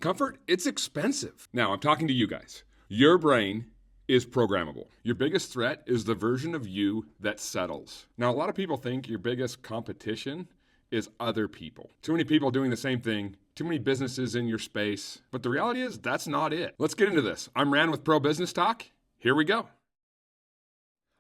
Comfort, it's expensive. Now, I'm talking to you guys. Your brain is programmable. Your biggest threat is the version of you that settles. Now, a lot of people think your biggest competition is other people. Too many people doing the same thing, too many businesses in your space. But the reality is, that's not it. Let's get into this. I'm Rand with Pro Business Talk. Here we go.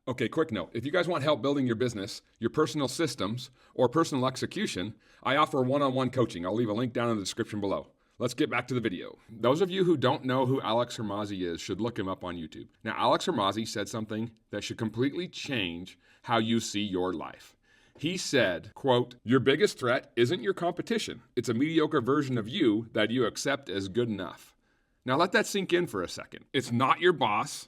Okay, quick note. If you guys want help building your business, your personal systems, or personal execution, I offer one-on-one coaching. I'll leave a link down in the description below. Let's get back to the video. Those of you who don't know who Alex Hormozi is should look him up on YouTube. Now, Alex Hormozi said something that should completely change how you see your life. He said, quote, "Your biggest threat isn't your competition. It's a mediocre version of you that you accept as good enough." Now, let that sink in for a second. It's not your boss,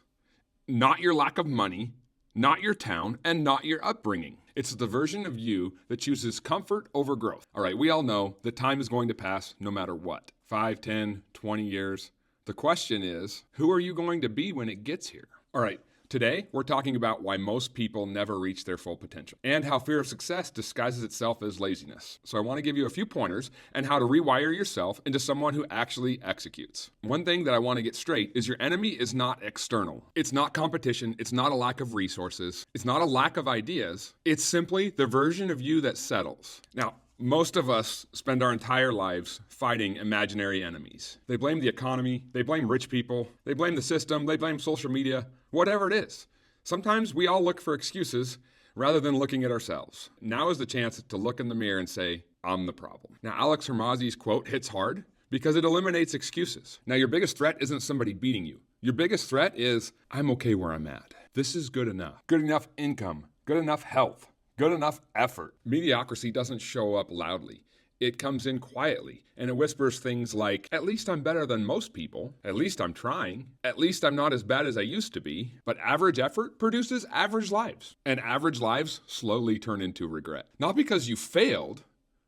not your lack of money, not your town, and not your upbringing. It's the version of you that chooses comfort over growth. All right, we all know that time is going to pass no matter what. 5, 10, 20 years. The question is, who are you going to be when it gets here? All right, today we're talking about why most people never reach their full potential and how fear of success disguises itself as laziness. So I want to give you a few pointers and how to rewire yourself into someone who actually executes. One thing that I want to get straight is your enemy is not external. It's not competition. It's not a lack of resources. It's not a lack of ideas. It's simply the version of you that settles. Now, most of us spend our entire lives fighting imaginary enemies. They blame the economy, they blame rich people, they blame the system, they blame social media, whatever it is. Sometimes we all look for excuses rather than looking at ourselves. Now is the chance to look in the mirror and say, I'm the problem. Now, Alex Hormozi's quote hits hard because it eliminates excuses. Now, your biggest threat isn't somebody beating you. Your biggest threat is, I'm okay where I'm at. This is good enough. Good enough income, good enough health. Good enough effort. Mediocrity doesn't show up loudly. It comes in quietly, and it whispers things like, at least I'm better than most people. At least I'm trying. At least I'm not as bad as I used to be. But average effort produces average lives, and average lives slowly turn into regret. Not because you failed,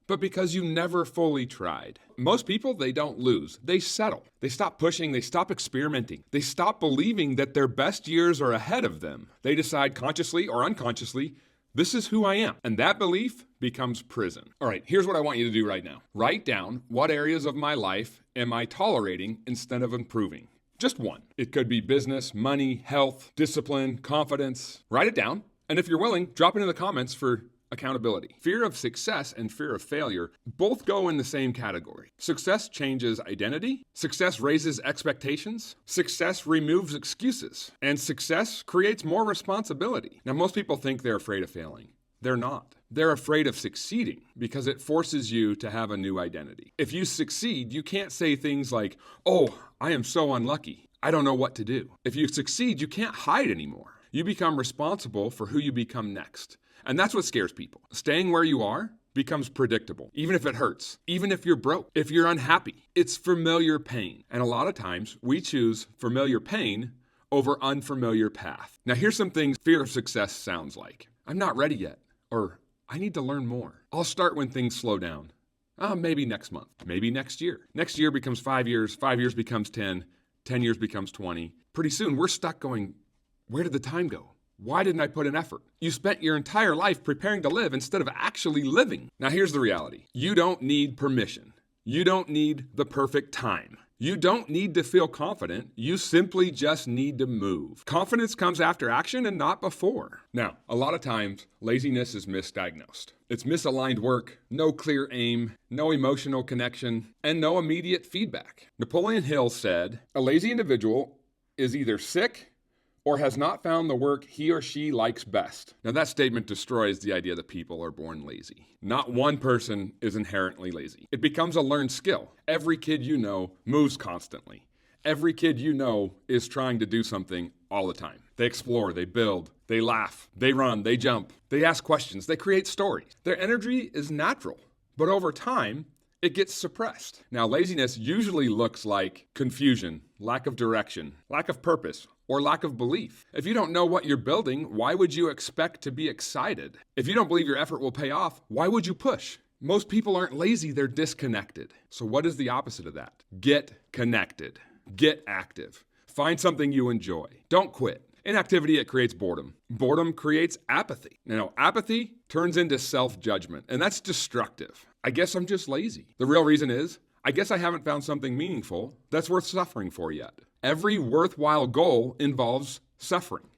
but because you never fully tried. Most people, they don't lose. They settle. They stop pushing. They stop experimenting. They stop believing that their best years are ahead of them. They decide consciously or unconsciously, this is who I am. And that belief becomes prison. All right, here's what I want you to do right now. Write down what areas of my life am I tolerating instead of improving. Just one. It could be business, money, health, discipline, confidence. Write it down. And if you're willing, drop it in the comments for accountability. Fear of success and fear of failure both go in the same category. Success changes identity. Success raises expectations. Success removes excuses. And success creates more responsibility. Now, most people think they're afraid of failing. They're not. They're afraid of succeeding because it forces you to have a new identity. If you succeed, you can't say things like, oh, I am so unlucky. I don't know what to do. If you succeed, you can't hide anymore. You become responsible for who you become next. And that's what scares people. Staying where you are becomes predictable, even if it hurts, even if you're broke, if you're unhappy. It's familiar pain. And a lot of times we choose familiar pain over unfamiliar path. Now, here's some things fear of success sounds like. I'm not ready yet, or I need to learn more. I'll start when things slow down. Maybe next month, maybe next year. Next year becomes 5 years, 5 years becomes 10, 10 years becomes 20. Pretty soon we're stuck going, where did the time go? Why didn't I put in effort? You spent your entire life preparing to live instead of actually living. Now, here's the reality. You don't need permission. You don't need the perfect time. You don't need to feel confident. You simply just need to move. Confidence comes after action and not before. Now, a lot of times, laziness is misdiagnosed. It's misaligned work, no clear aim, no emotional connection, and no immediate feedback. Napoleon Hill said, a lazy individual is either sick or has not found the work he or she likes best. Now, that statement destroys the idea that people are born lazy. Not one person is inherently lazy. It becomes a learned skill. Every kid you know moves constantly. Every kid you know is trying to do something all the time. They explore, they build, they laugh, they run, they jump, they ask questions, they create stories. Their energy is natural, but over time, it gets suppressed. Now, laziness usually looks like confusion, lack of direction, lack of purpose, or lack of belief. If you don't know what you're building, why would you expect to be excited? If you don't believe your effort will pay off, why would you push? Most people aren't lazy, they're disconnected. So what is the opposite of that? Get connected. Get active. Find something you enjoy. Don't quit. Inactivity, it creates boredom. Boredom creates apathy. Now, apathy turns into self-judgment, and that's destructive. I guess I'm just lazy. The real reason is, I guess I haven't found something meaningful that's worth suffering for yet. Every worthwhile goal involves suffering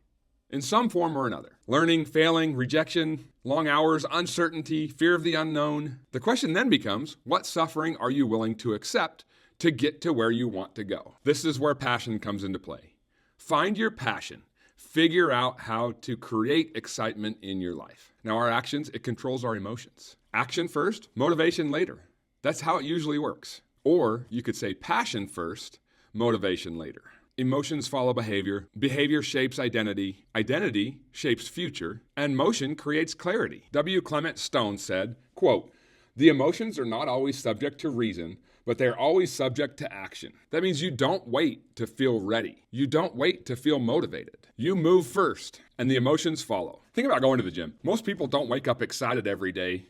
in some form or another. Learning, failing, rejection, long hours, uncertainty, fear of the unknown. The question then becomes, what suffering are you willing to accept to get to where you want to go? This is where passion comes into play. Find your passion. Figure out how to create excitement in your life. Now, our actions, it controls our emotions. Action first, motivation later. That's how it usually works. Or you could say passion first, motivation later. Emotions follow behavior. Behavior shapes identity. Identity shapes future. And motion creates clarity. W. Clement Stone said, quote, "The emotions are not always subject to reason, but they're always subject to action." That means you don't wait to feel ready. You don't wait to feel motivated. You move first, and the emotions follow. Think about going to the gym. Most people don't wake up excited every day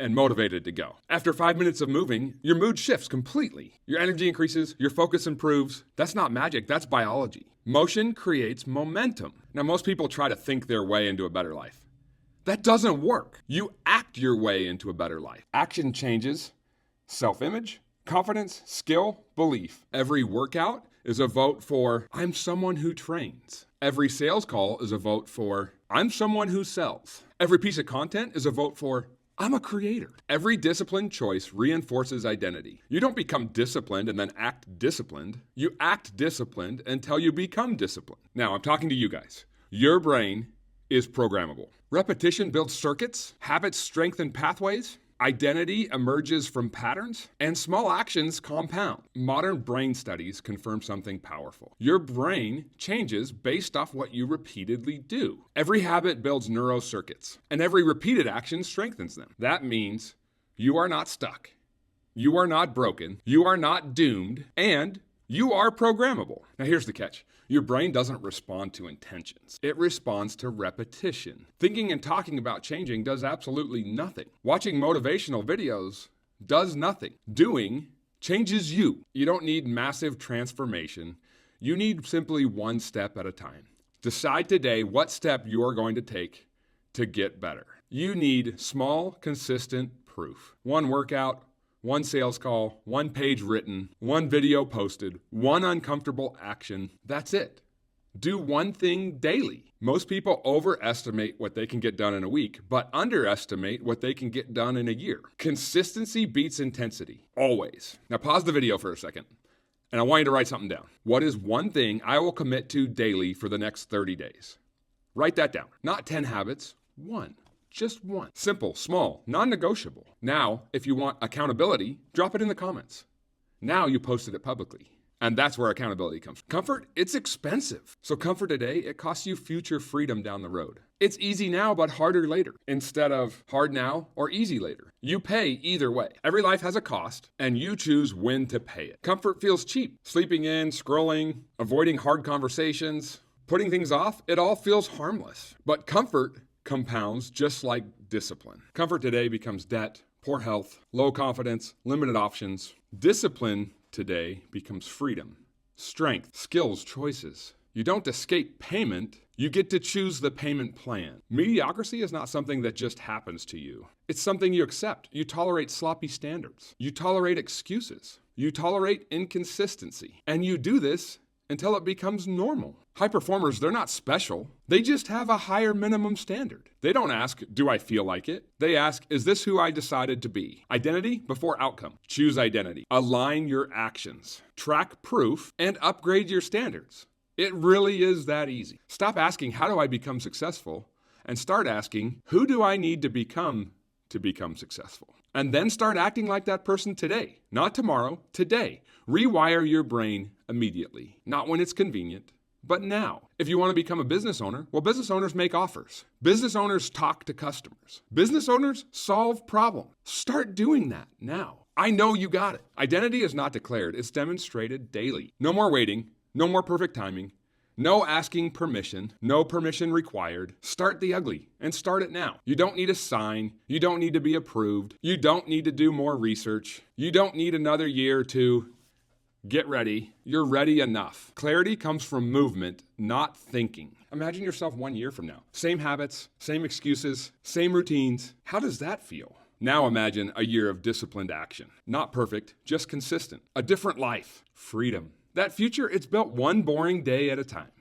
and motivated to go. After 5 minutes of moving, your mood shifts completely. Your energy increases, your focus improves. That's not magic, that's biology. Motion creates momentum. Now, most people try to think their way into a better life. That doesn't work. You act your way into a better life. Action changes self-image, confidence, skill, belief. Every workout is a vote for, I'm someone who trains. Every sales call is a vote for, I'm someone who sells. Every piece of content is a vote for, I'm a creator. Every disciplined choice reinforces identity. You don't become disciplined and then act disciplined. You act disciplined until you become disciplined. Now, I'm talking to you guys. Your brain is programmable. Repetition builds circuits. Habits strengthen pathways. Identity emerges from patterns, and small actions compound. Modern brain studies confirm something powerful. Your brain changes based off what you repeatedly do. Every habit builds neural circuits, and every repeated action strengthens them. That means you are not stuck. You are not broken. You are not doomed, and you are programmable. Now here's the catch. Your brain doesn't respond to intentions. It responds to repetition. Thinking and talking about changing does absolutely nothing. Watching motivational videos does nothing. Doing changes you. You don't need massive transformation. You need simply one step at a time. Decide today what step you're going to take to get better. You need small, consistent proof. One workout, one sales call, one page written, one video posted, one uncomfortable action. That's it. Do one thing daily. Most people overestimate what they can get done in a week, but underestimate what they can get done in a year. Consistency beats intensity, always. Now pause the video for a second, and I want you to write something down. What is one thing I will commit to daily for the next 30 days? Write that down. Not 10 habits, one. Just one. Simple, small, non-negotiable. Now, if you want accountability, drop it in the comments. Now you posted it publicly. And that's where accountability comes from. Comfort, it's expensive. So comfort today, it costs you future freedom down the road. It's easy now, but harder later. Instead of hard now or easy later. You pay either way. Every life has a cost, and you choose when to pay it. Comfort feels cheap. Sleeping in, scrolling, avoiding hard conversations, putting things off, it all feels harmless. But comfort compounds just like discipline. Comfort today becomes debt, poor health, low confidence, limited options. Discipline today becomes freedom, strength, skills, choices. You don't escape payment, you get to choose the payment plan. Mediocrity is not something that just happens to you. It's something you accept. You tolerate sloppy standards. You tolerate excuses. You tolerate inconsistency. And you do this until it becomes normal. High performers, they're not special. They just have a higher minimum standard. They don't ask, do I feel like it? They ask, is this who I decided to be? Identity before outcome. Choose identity. Align your actions. Track proof and upgrade your standards. It really is that easy. Stop asking, how do I become successful? And start asking, who do I need to become successful? And then start acting like that person today. Not tomorrow, today. Rewire your brain immediately. Not when it's convenient, but now. If you want to become a business owner, well, business owners make offers. Business owners talk to customers. Business owners solve problems. Start doing that now. I know you got it. Identity is not declared. It's demonstrated daily. No more waiting. No more perfect timing. No asking permission. No permission required. Start the ugly and start it now. You don't need a sign. You don't need to be approved. You don't need to do more research. You don't need another year to get ready. You're ready enough. Clarity comes from movement, not thinking. Imagine yourself 1 year from now. Same habits, same excuses, same routines. How does that feel? Now imagine a year of disciplined action. Not perfect, just consistent. A different life. Freedom. That future, it's built one boring day at a time.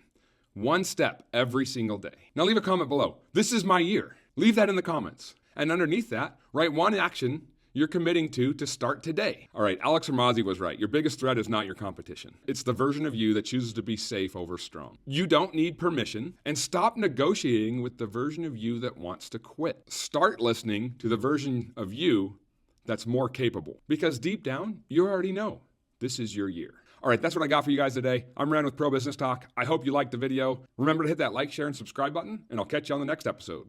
One step every single day. Now leave a comment below. This is my year. Leave that in the comments. And underneath that, write one action you're committing to start today. All right, Alex Hormozzi was right. Your biggest threat is not your competition. It's the version of you that chooses to be safe over strong. You don't need permission, and stop negotiating with the version of you that wants to quit. Start listening to the version of you that's more capable, because deep down, you already know this is your year. All right, that's what I got for you guys today. I'm Rand with Pro Business Talk. I hope you liked the video. Remember to hit that like, share, and subscribe button, and I'll catch you on the next episode.